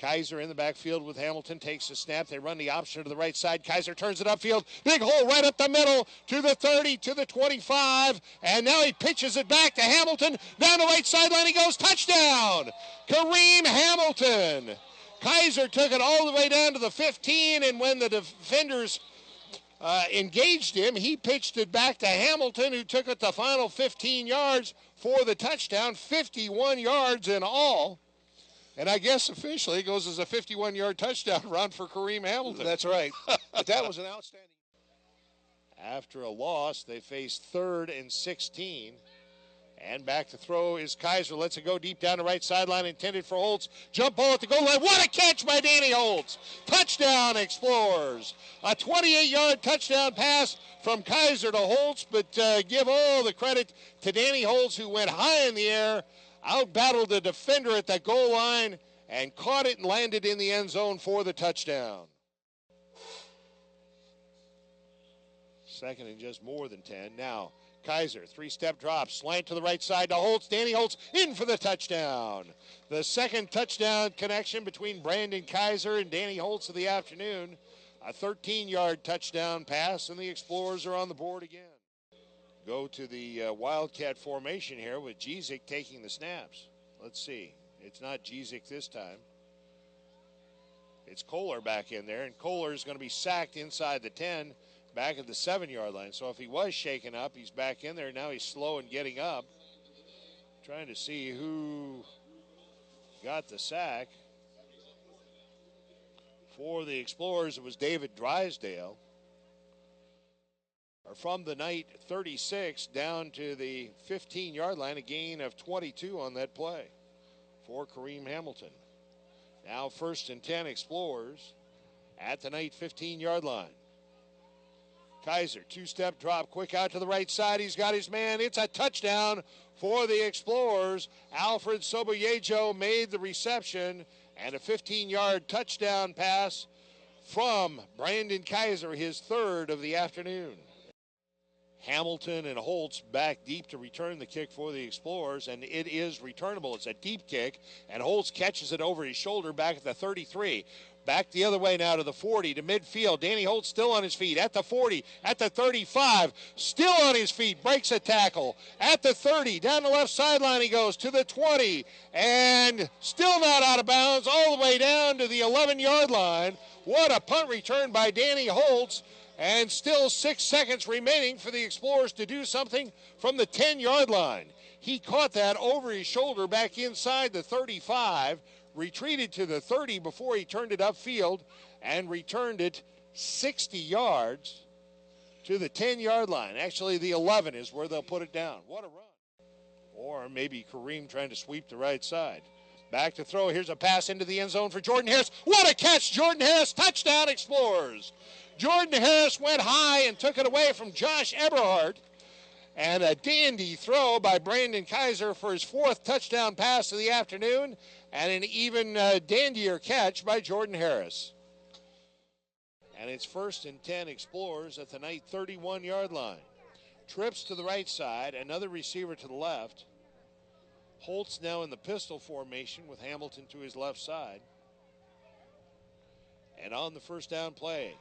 Kaiser in the backfield with Hamilton, takes the snap. They run the option to the right side. Kaiser turns it upfield. Big hole right up the middle to the 30, to the 25. And now he pitches it back to Hamilton. Down the right sideline he goes. Touchdown! Kareem Hamilton. Kaiser took it all the way down to the 15, and when the defenders engaged him, he pitched it back to Hamilton, who took it the final 15 yards for the touchdown, 51 yards in all. And I guess officially it goes as a 51-yard touchdown run for Kareem Hamilton. That's right. But that was an outstanding. After a loss, they face 3rd and 16. And back to throw is Kaiser. Lets it go deep down the right sideline, intended for Holtz. Jump ball at the goal line. What a catch by Danny Holtz. Touchdown, Explorers. A 28-yard touchdown pass from Kaiser to Holtz, but give all the credit to Danny Holtz, who went high in the air, out-battled the defender at the goal line, and caught it and landed in the end zone for the touchdown. 2nd and just more than 10. Now, Kaiser, 3-step drop, slant to the right side to Holtz. Danny Holtz in for the touchdown. The second touchdown connection between Brandon Kaiser and Danny Holtz of the afternoon. A 13-yard touchdown pass, and the Explorers are on the board again. Go to the Wildcat formation here with Jezik taking the snaps. Let's see. It's not Jezik this time. It's Kohler back in there, and Kohler is going to be sacked inside the 10, back at the 7-yard line. So if he was shaken up, he's back in there. Now he's slow and getting up. Trying to see who got the sack. For the Explorers, it was David Drysdale. From the Knight 36 down to the 15-yard line, a gain of 22 on that play for Kareem Hamilton. Now 1st and 10 Explorers at the Knight 15-yard line. Kaiser, 2-step drop, quick out to the right side. He's got his man. It's a touchdown for the Explorers. Alfred Soboyejo made the reception, and a 15-yard touchdown pass from Brandon Kaiser, his 3rd of the afternoon. Hamilton and Holtz back deep to return the kick for the Explorers, and it is returnable. It's a deep kick, and Holtz catches it over his shoulder back at the 33. Back the other way now to the 40, to midfield. Danny Holtz still on his feet at the 40, at the 35, still on his feet, breaks a tackle. At the 30, down the left sideline he goes to the 20, and still not out of bounds, all the way down to the 11-yard line. What a punt return by Danny Holtz, and still 6 seconds remaining for the Explorers to do something from the 10-yard line. He caught that over his shoulder back inside the 35, retreated to the 30 before he turned it upfield, and returned it 60 yards to the 10-yard line. Actually, the 11 is where they'll put it down. What a run. Or maybe Kareem trying to sweep the right side. Back to throw. Here's a pass into the end zone for Jordan Harris. What a catch, Jordan Harris. Touchdown, Explorers. Jordan Harris went high and took it away from Josh Eberhardt. And a dandy throw by Brandon Kaiser for his 4th touchdown pass of the afternoon, and an even dandier catch by Jordan Harris. And it's 1st and 10 Explorers at the Knight 31-yard line. Trips to the right side, another receiver to the left. Holtz now in the pistol formation with Hamilton to his left side. And on the first down play,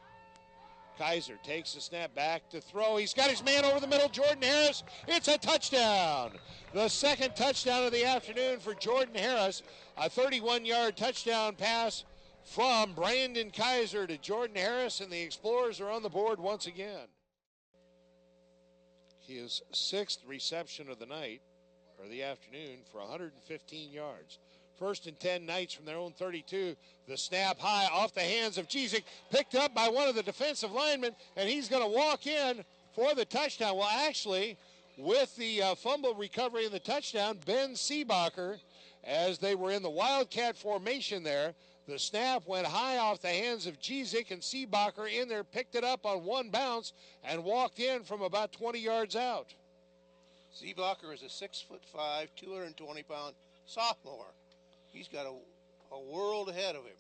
Kaiser takes the snap back to throw. He's got his man over the middle, Jordan Harris. It's a touchdown. The 2nd touchdown of the afternoon for Jordan Harris. A 31-yard touchdown pass from Brandon Kaiser to Jordan Harris, and the Explorers are on the board once again. His 6th reception of the night, or the afternoon, for 115 yards. 1st and 10 Knights from their own 32. The snap high off the hands of Jezik, picked up by one of the defensive linemen, and he's going to walk in for the touchdown. Well, actually, with the fumble recovery and the touchdown, Ben Seabacher, as they were in the Wildcat formation there, the snap went high off the hands of Jezik, and Seabacher in there picked it up on one bounce and walked in from about 20 yards out. Seabacher is a 6'5", 220-pound sophomore. He's got a world ahead of him.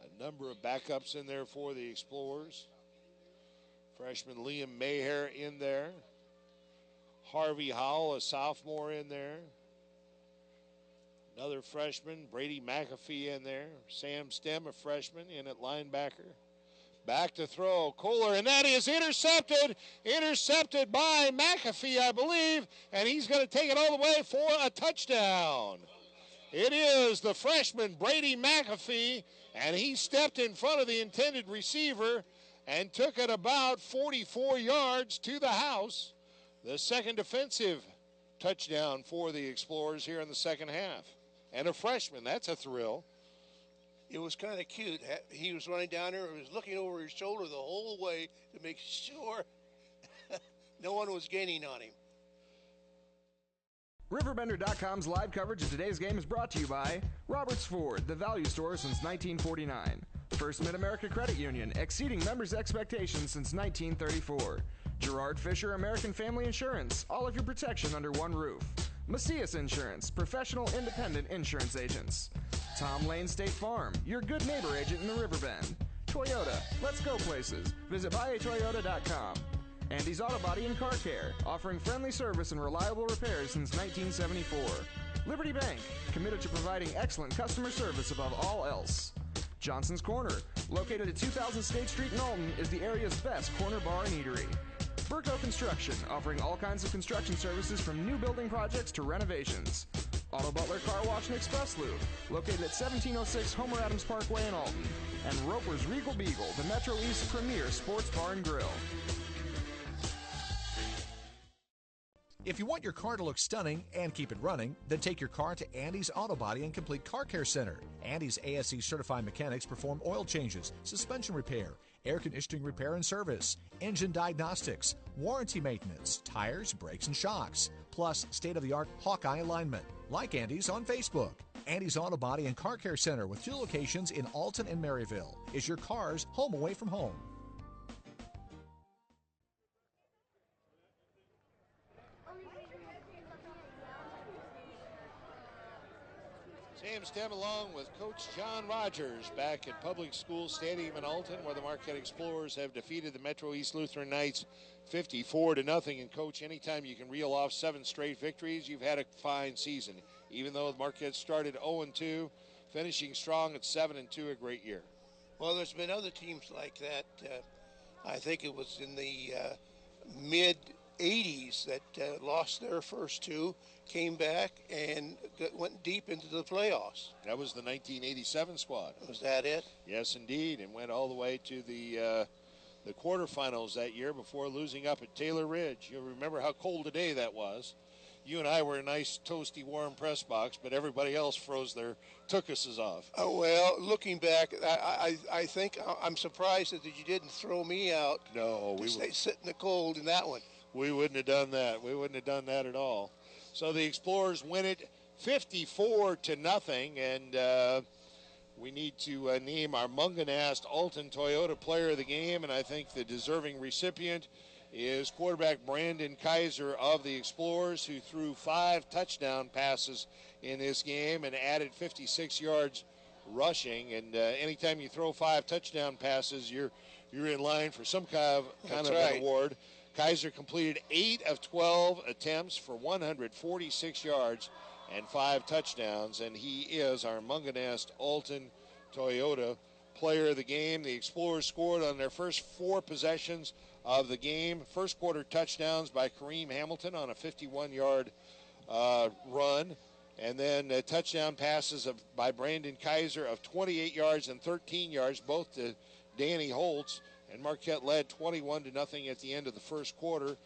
A number of backups in there for the Explorers. Freshman Liam Maher in there. Harvey Howell, a sophomore, in there. Another freshman, Brady McAfee in there. Sam Stem, a freshman, in at linebacker. Back to throw, Kohler, and that is intercepted. Intercepted by McAfee, I believe, and he's going to take it all the way for a touchdown. It is the freshman, Brady McAfee, and he stepped in front of the intended receiver and took it about 44 yards to the house. The second defensive touchdown for the Explorers here in the second half. And a freshman, that's a thrill. It was kind of cute. He was running down there and was looking over his shoulder the whole way to make sure no one was gaining on him. RiverBender.com's live coverage of today's game is brought to you by Roberts Ford, the value store since 1949. First Mid-America Credit Union, exceeding members' expectations since 1934. Gerard Fisher American Family Insurance, all of your protection under one roof. Macias Insurance, professional independent insurance agents. Tom Lane State Farm, your good neighbor agent in the Riverbend. Toyota, let's go places. Visit buyatoyota.com. Andy's Auto Body and Car Care, offering friendly service and reliable repairs since 1974. Liberty Bank, committed to providing excellent customer service above all else. Johnson's Corner, located at 2000 State Street in Alton, is the area's best corner bar and eatery. Burko Construction, offering all kinds of construction services from new building projects to renovations. Auto Butler Car Wash and Express Lube, located at 1706 Homer Adams Parkway in Alton. And Roper's Regal Beagle, the Metro East premier sports bar and grill. If you want your car to look stunning and keep it running, then take your car to Andy's Auto Body and Complete Car Care Center. Andy's ASE certified mechanics perform oil changes, suspension repair, air conditioning repair and service, engine diagnostics, warranty maintenance, tires, brakes, and shocks, plus state-of-the-art Hawkeye alignment. Like Andy's on Facebook. Andy's Auto Body and Car Care Center with 2 locations in Alton and Maryville is your car's home away from home. Sam Stem along with Coach John Rogers back at Public School Stadium in Alton, where the Marquette Explorers have defeated the Metro East Lutheran Knights 54-0. And Coach, anytime you can reel off 7 straight victories, you've had a fine season. Even though Marquette started 0-2, finishing strong at 7-2, a great year. Well, there's been other teams like that. I think it was in the mid-'80s that lost their first 2, came back and went deep into the playoffs. That was the 1987 squad. Was that it? Yes, indeed, and went all the way to the quarterfinals that year before losing up at Taylor Ridge. You'll remember how cold a day that was. You and I were in a nice, toasty, warm press box, but everybody else took us off. Oh, well, looking back, I think I'm surprised that you didn't throw me out. No, we would sit in the cold in that one. We wouldn't have done that. We wouldn't have done that at all. So the Explorers win it 54-0, and we need to name our Munganast Alton Toyota Player of the Game, and I think the deserving recipient is quarterback Brandon Kaiser of the Explorers, who threw 5 touchdown passes in this game and added 56 yards rushing. And anytime you throw 5 touchdown passes, you're in line for some kind of an award. Kaiser completed 8 of 12 attempts for 146 yards and 5 touchdowns, and he is our Munganast Alton Toyota Player of the Game. The Explorers scored on their first 4 possessions of the game. First quarter touchdowns by Kareem Hamilton on a 51-yard run, and then touchdown passes by Brandon Kaiser of 28 yards and 13 yards, both to Danny Holtz. And Marquette led 21-0 at the end of the first quarter.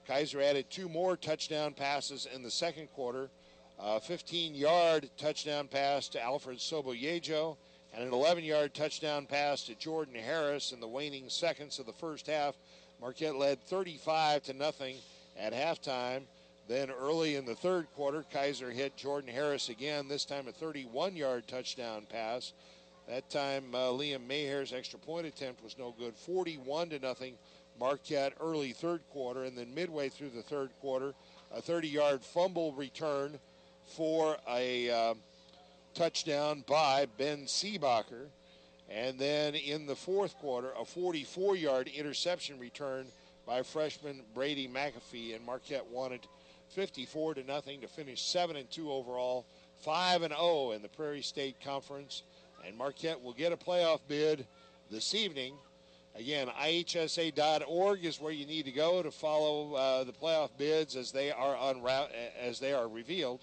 Kaiser added 2 more touchdown passes in the second quarter. A 15-yard touchdown pass to Alfred Soboyejo and an 11-yard touchdown pass to Jordan Harris in the waning seconds of the first half. Marquette led 35-0 at halftime. Then early in the third quarter, Kaiser hit Jordan Harris again, this time a 31-yard touchdown pass. That time, Liam Maher's extra point attempt was no good. 41-0 Marquette early third quarter, and then midway through the third quarter, a 30-yard fumble return for a touchdown by Ben Seabacher. And then in the fourth quarter, a 44-yard interception return by freshman Brady McAfee, and Marquette won it 54-0 to finish 7-2 overall, 5-0 in the Prairie State Conference, and Marquette will get a playoff bid this evening. Again, ihsa.org is where you need to go to follow the playoff bids as they are revealed.